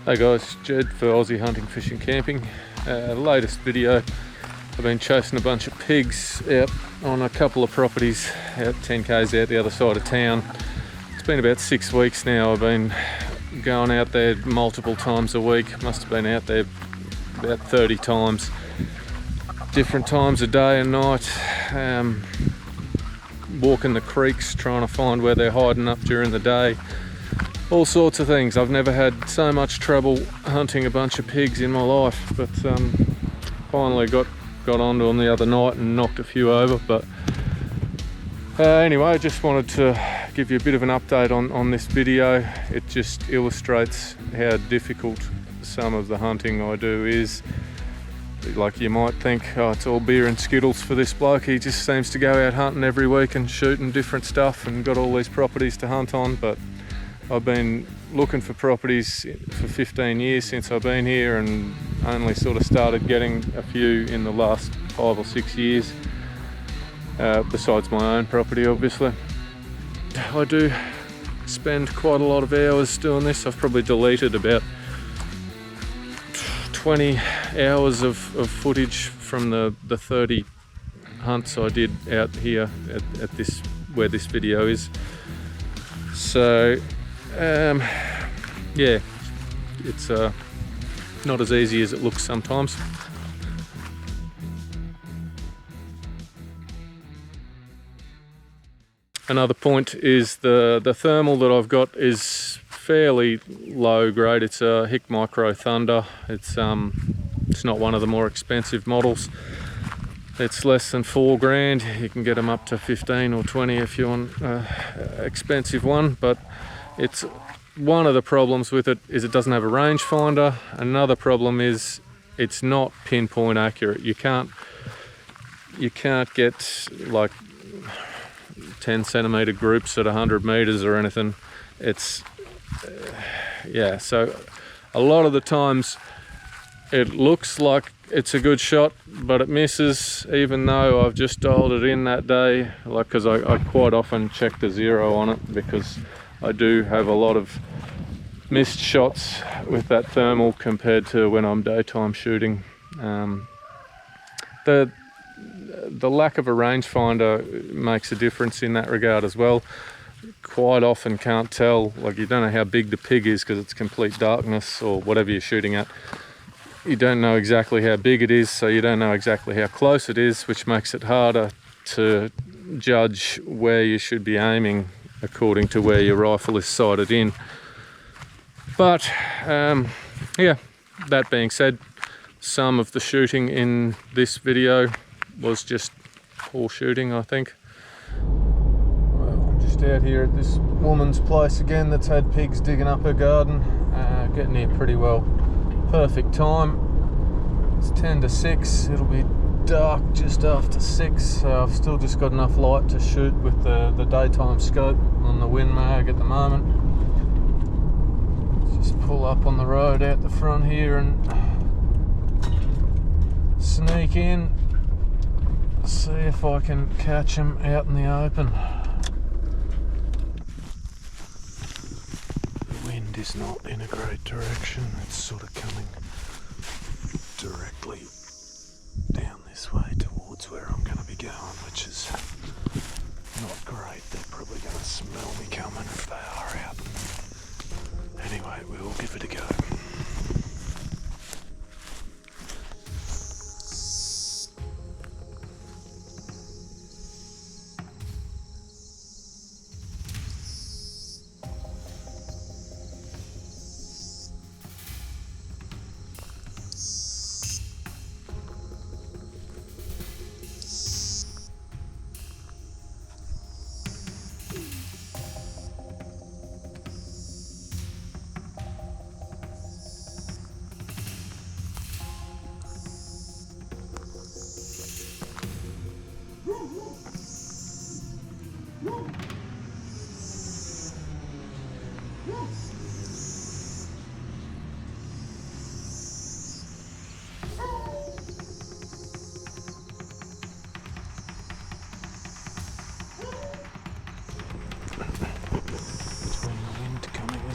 Hey guys, Jed for Aussie Hunting, Fishing, Camping. Latest video, I've been chasing a bunch of pigs out on a couple of properties out 10k's out the other side of town. It's been about 6 weeks now. I've been going out there multiple times a week. Must have been out there about 30 times. Different times of day and night. Walking the creeks, trying to find where they're hiding up during the day. All sorts of things. I've never had so much trouble hunting a bunch of pigs in my life, but finally got onto them the other night and knocked a few over. But anyway, I just wanted to give you a bit of an update on this video. It just illustrates how difficult some of the hunting I do is. Like, you might think, oh, it's all beer and skittles for this bloke. He just seems to go out hunting every week and shooting different stuff and got all these properties to hunt on. But I've been looking for properties for 15 years since I've been here, and only sort of started getting a few in the last 5 or 6 years, besides my own property, obviously. I do spend quite a lot of hours doing this. I've probably deleted about 20 hours of footage from the 30 hunts I did out here at this, where this video is. So yeah, it's not as easy as it looks sometimes. Another point is the thermal that I've got is fairly low grade. It's a Hick Micro Thunder. It's not one of the more expensive models. It's less than $4,000. You can get them up to 15 or 20 if you want an expensive one, but it's one of the problems with it is it doesn't have a rangefinder. Another problem is it's not pinpoint accurate. You can't get like 10 centimeter groups at 100 meters or anything. It's yeah, so a lot of the times it looks like it's a good shot, but it misses, even though I've just dialed it in that day. Like, because I quite often check the zero on it, because I do have a lot of missed shots with that thermal compared to when I'm daytime shooting. The lack of a rangefinder makes a difference in that regard as well. Quite often can't tell, like, you don't know how big the pig is because it's complete darkness, or whatever you're shooting at. You don't know exactly how big it is, so you don't know exactly how close it is, which makes it harder to judge where you should be aiming according to where your rifle is sighted in. But yeah, that being said, some of the shooting in this video was just poor shooting, I think. I'm just out here at this woman's place again that's had pigs digging up her garden. Getting here pretty well. Perfect time. It's 10 to 6. It'll be dark just after 6, so I've still just got enough light to shoot with the daytime scope on the Win Mag at the moment. Let's just pull up on the road out the front here and sneak in, see if I can catch them out in the open. The wind is not in a great direction. It's sort of coming directly down this way towards where I'm going to be going, which is not great. They're probably going to smell me coming if they are out. Anyway, we'll give it a go.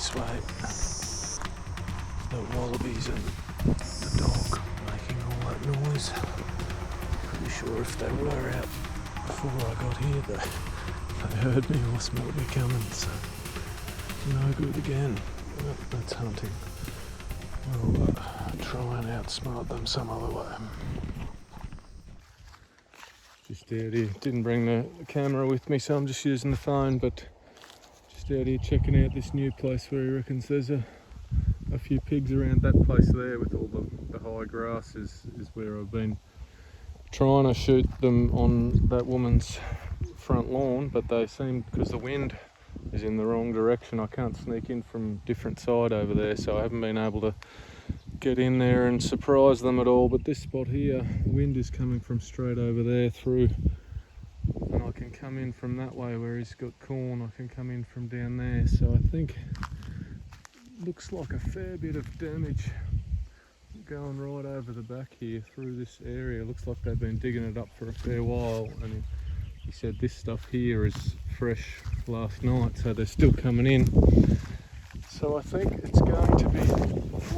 this way. the wallabies and the dog making all that noise. Pretty sure if they were out before I got here, they heard me or smelled me coming, so no good again. Well, that's hunting. We'll try and outsmart them some other way. Just out here, didn't bring the camera with me, so I'm just using the phone, but just out here checking out this new place where he reckons there's a few pigs around. That place there with all the high grass is where I've been trying to shoot them on that woman's front lawn, but they seem, because the wind is in the wrong direction, I can't sneak in from different side over there, so I haven't been able to get in there and surprise them at all. But this spot here, the wind is coming from straight over there through, and I can come in from that way where he's got corn. I can come in from down there, so I think looks like a fair bit of damage going right over the back here through this area. Looks like they've been digging it up for a fair while, and he said this stuff here is fresh last night, so they're still coming in. So I think it's going to be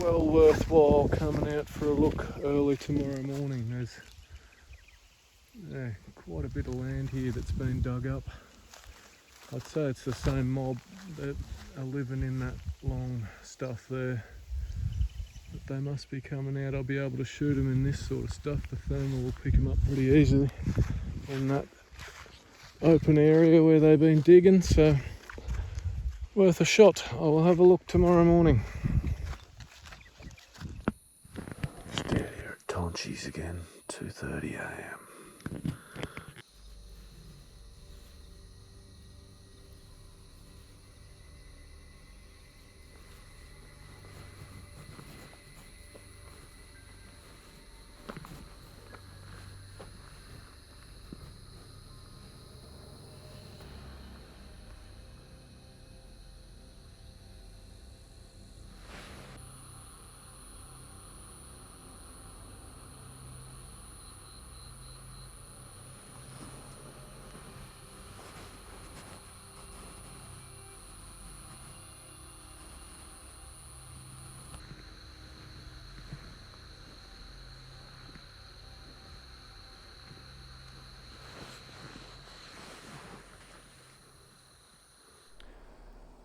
well worthwhile coming out for a look early tomorrow morning. There's quite a bit of land here that's been dug up. I'd say it's the same mob that are living in that long stuff there. But they must be coming out. I'll be able to shoot them in this sort of stuff. The thermal will pick them up pretty easily in that open area where they've been digging, so worth a shot. I will have a look tomorrow morning. Just out here at Tonchi's again, 2:30 AM.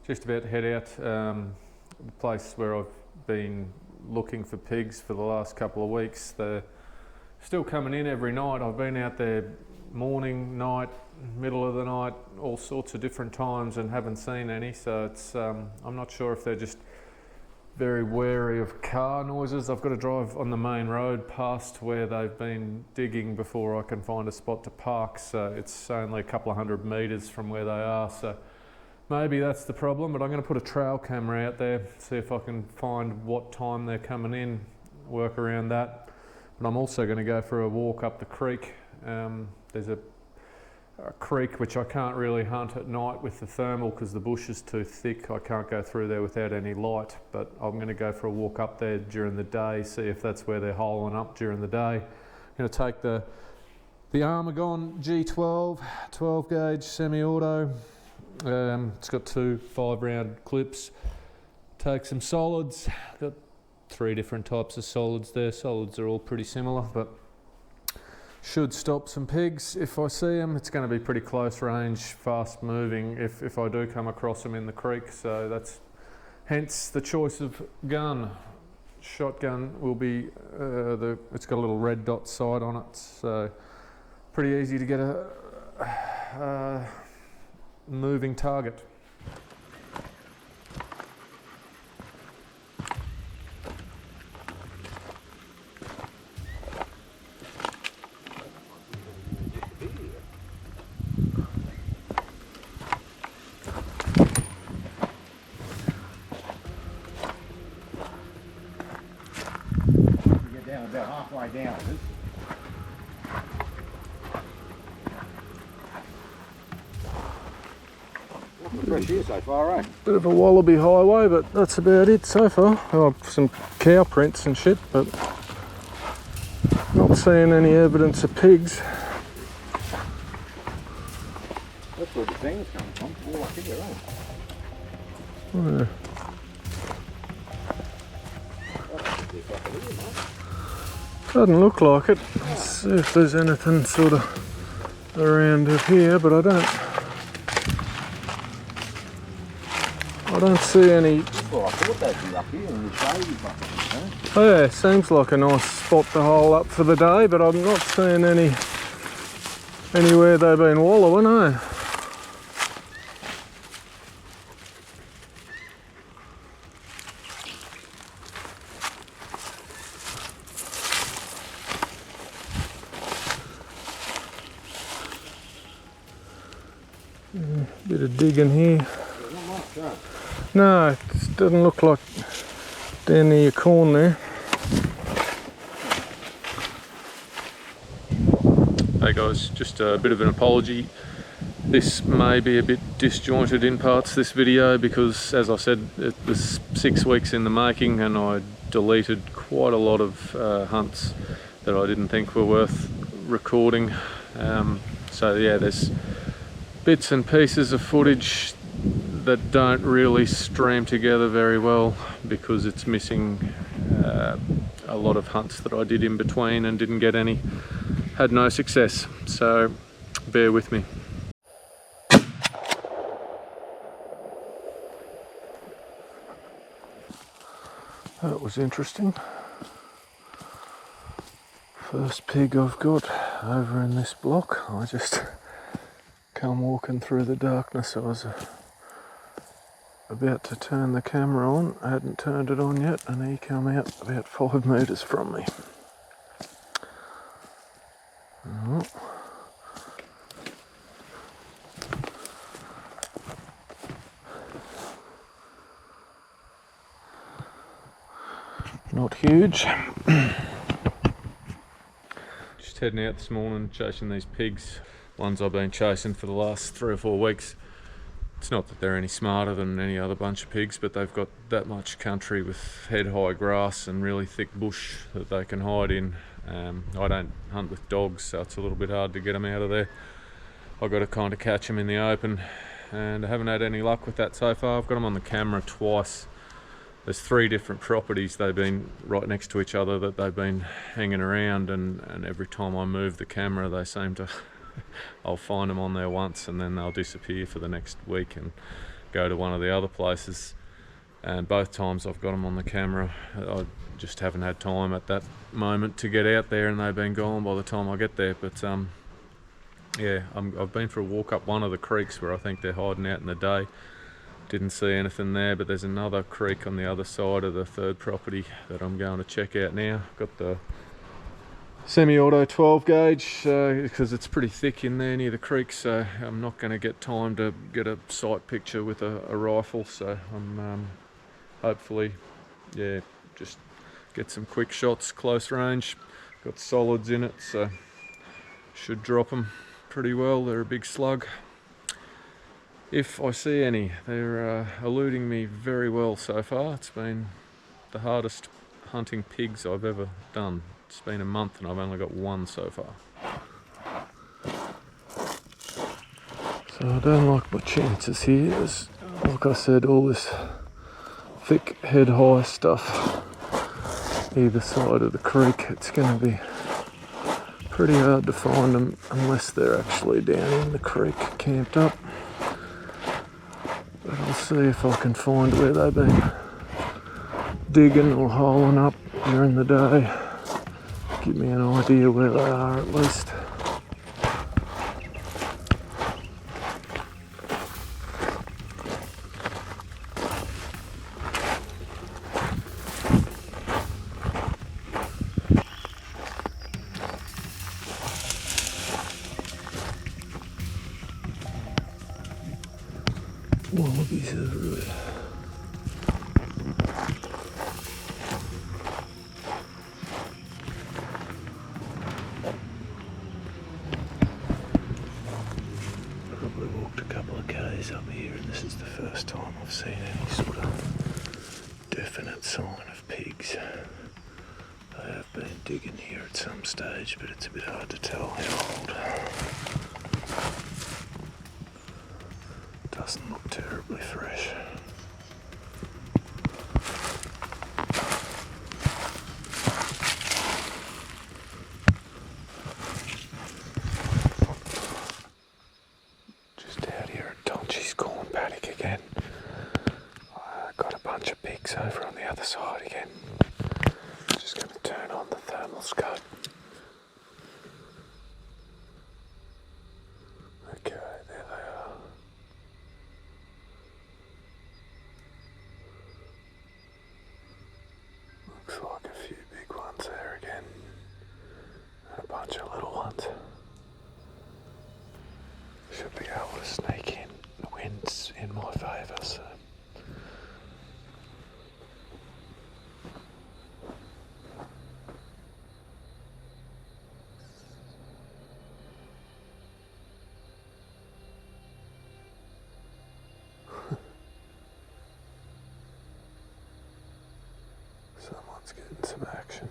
Just about to head out, the place where I've been looking for pigs for the last couple of weeks. They're still coming in every night. I've been out there morning, night, middle of the night, all sorts of different times, and haven't seen any. So it's I'm not sure if they're just very wary of car noises. I've got to drive on the main road past where they've been digging before I can find a spot to park. So it's only a couple of 100 metres from where they are. So maybe that's the problem, but I'm going to put a trail camera out there, see if I can find what time they're coming in, work around that. But I'm also going to go for a walk up the creek. There's a creek which I can't really hunt at night with the thermal because the bush is too thick. I can't go through there without any light, but I'm going to go for a walk up there during the day, see if that's where they're holing up during the day. I'm going to take the Armagon G12 12 gauge semi-auto. It's got 2 5-round clips. Take some solids. Got 3 different types of solids there. Solids are all pretty similar, but should stop some pigs if I see them. It's going to be pretty close range, fast moving if I do come across them in the creek. So that's hence the choice of gun. Shotgun will be it's got a little red dot sight on it, so pretty easy to get a moving target. Get down about halfway down. Fresh here so far, eh? Bit of a wallaby highway, but that's about it so far. Oh, some cow prints and shit, but not seeing any evidence of pigs. That's where the thing's coming from. All up here, eh? Yeah. Doesn't look like it. Let's see if there's anything sort of around up here, but I don't see any. Well, I thought they'd be up here in the shady bucket, eh? Oh yeah, seems like a nice spot to hole up for the day, but I'm not seeing anywhere they've been wallowing, eh? Bit of digging here. Not much, huh? No, it doesn't look like down near your corn there. Hey guys, just a bit of an apology. This may be a bit disjointed in parts, this video, because as I said, it was 6 weeks in the making and I deleted quite a lot of hunts that I didn't think were worth recording. So yeah, there's bits and pieces of footage that don't really stream together very well because it's missing a lot of hunts that I did in between and didn't get any, had no success, so bear with me. That was interesting. First pig I've got over in this block. I just come walking through the darkness. I was about to turn the camera on. I hadn't turned it on yet, and he came out about 5 metres from me. Oh. Not huge. Just heading out this morning, chasing these pigs. Ones I've been chasing for the last 3 or 4 weeks. It's not that they're any smarter than any other bunch of pigs, but they've got that much country with head-high grass and really thick bush that they can hide in. I don't hunt with dogs, so it's a little bit hard to get them out of there. I've got to kind of catch them in the open, and I haven't had any luck with that so far. I've got them on the camera twice. There's 3 different properties. They've been right next to each other that they've been hanging around, and every time I move the camera they seem to I'll find them on there once and then they'll disappear for the next week and go to one of the other places. And both times I've got them on the camera, I just haven't had time at that moment to get out there, and they've been gone by the time I get there. But yeah, I've been for a walk up one of the creeks where I think they're hiding out in the day. Didn't see anything there, but there's another creek on the other side of the 3rd property that I'm going to check out now. Got the semi-auto 12 gauge because it's pretty thick in there near the creek, so I'm not going to get time to get a sight picture with a rifle, so I'm hopefully, yeah, just get some quick shots close range. Got solids in it, so should drop them pretty well. They're a big slug. If I see any, they're eluding me very well so far. It's been the hardest hunting pigs I've ever done. It's been a month and I've only got 1 so far. So I don't like my chances here. There's, like I said, all this thick head-high stuff either side of the creek. It's going to be pretty hard to find them unless they're actually down in the creek camped up. But I'll see if I can find where they've been digging or holing up during the day. Give me an idea where they are at least. Wallabies everywhere. Probably walked a couple of k's up here, and this is the first time I've seen any sort of definite sign of pigs. They have been digging here at some stage, but it's a bit hard to tell how old. Doesn't look terribly fresh. pigs over on the other side again. Just going to turn on the thermal scope. Okay, there they are. Looks like a few big ones there again, and a bunch of little ones. Should be able to sneak in. The wind's in my favour, so. Someone's getting some action.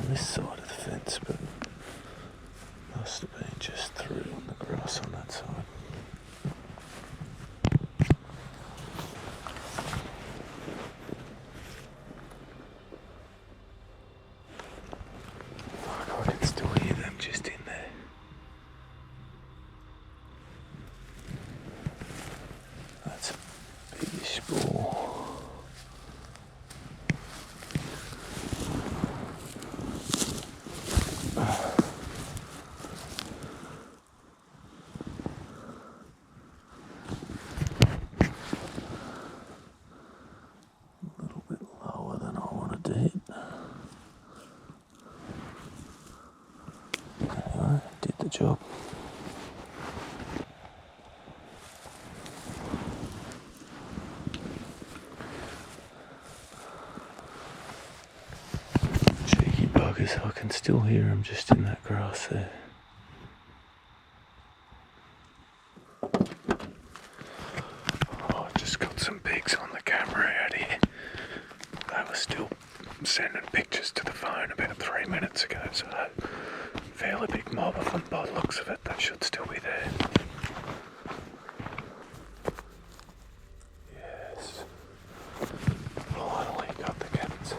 This side of the fence, but must have been just through on the grass on that side. Fuck, I can still hear them just in there. That's a biggish ball. Did the job. Cheeky buggers, I can still hear them just in that grass there. Oh, I just got some pigs on the camera out here. They were still sending pictures to the phone about 3 minutes ago, so fairly big mob of them by the looks of it. That should still be there. Yes. Finally got the cats.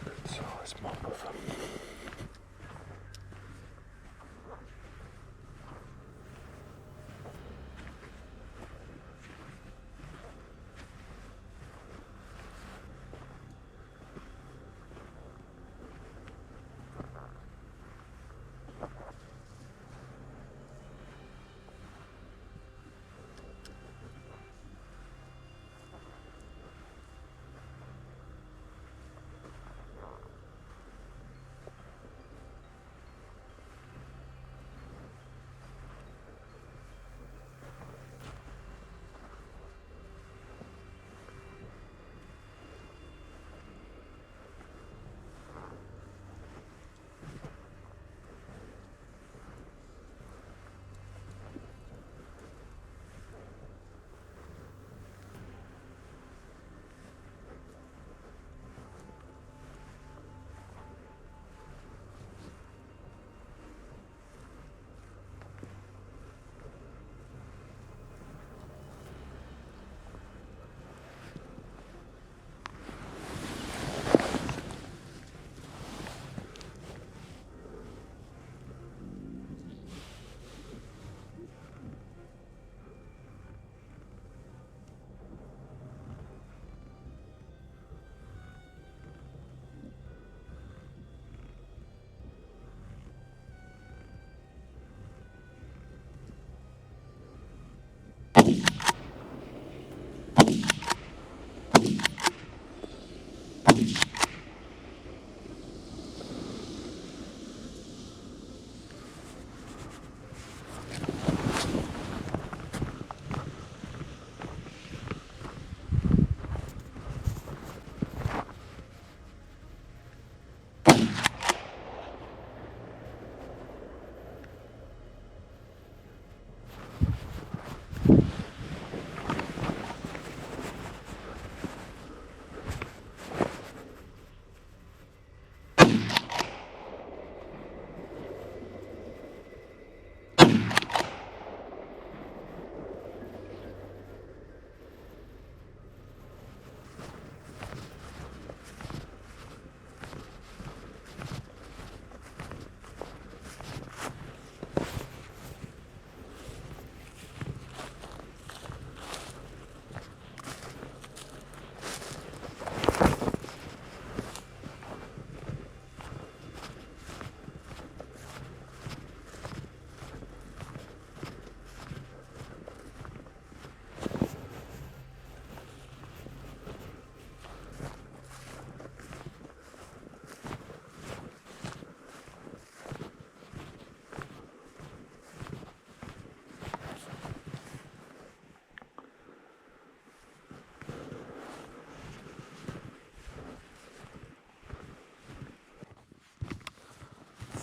Good sized mob of them.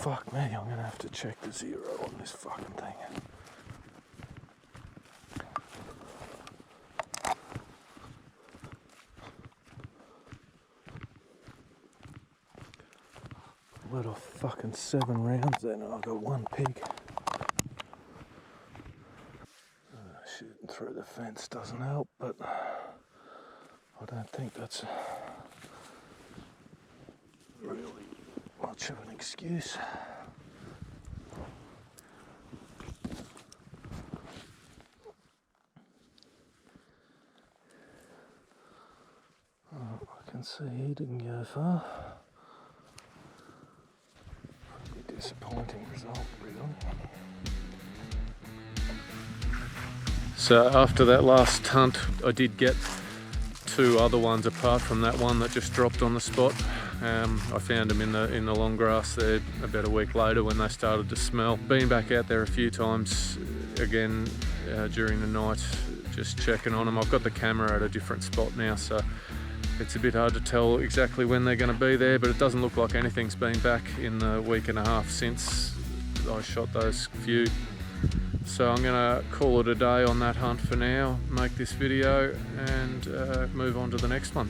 fuck me, I'm gonna have to check the zero on this fucking thing. Let off fucking 7 rounds then, and I got 1 pig. Shooting through the fence doesn't help, but I don't think that's really much of an excuse. Oh, I can see he didn't go far. Pretty disappointing result, really. So after that last hunt, I did get 2 other ones apart from that one that just dropped on the spot. I found them in the long grass there about a week later when they started to smell. Been back out there a few times again during the night, just checking on them. I've got the camera at a different spot now, so it's a bit hard to tell exactly when they're going to be there, but it doesn't look like anything's been back in the week and a half since I shot those few. So I'm going to call it a day on that hunt for now, make this video and move on to the next one.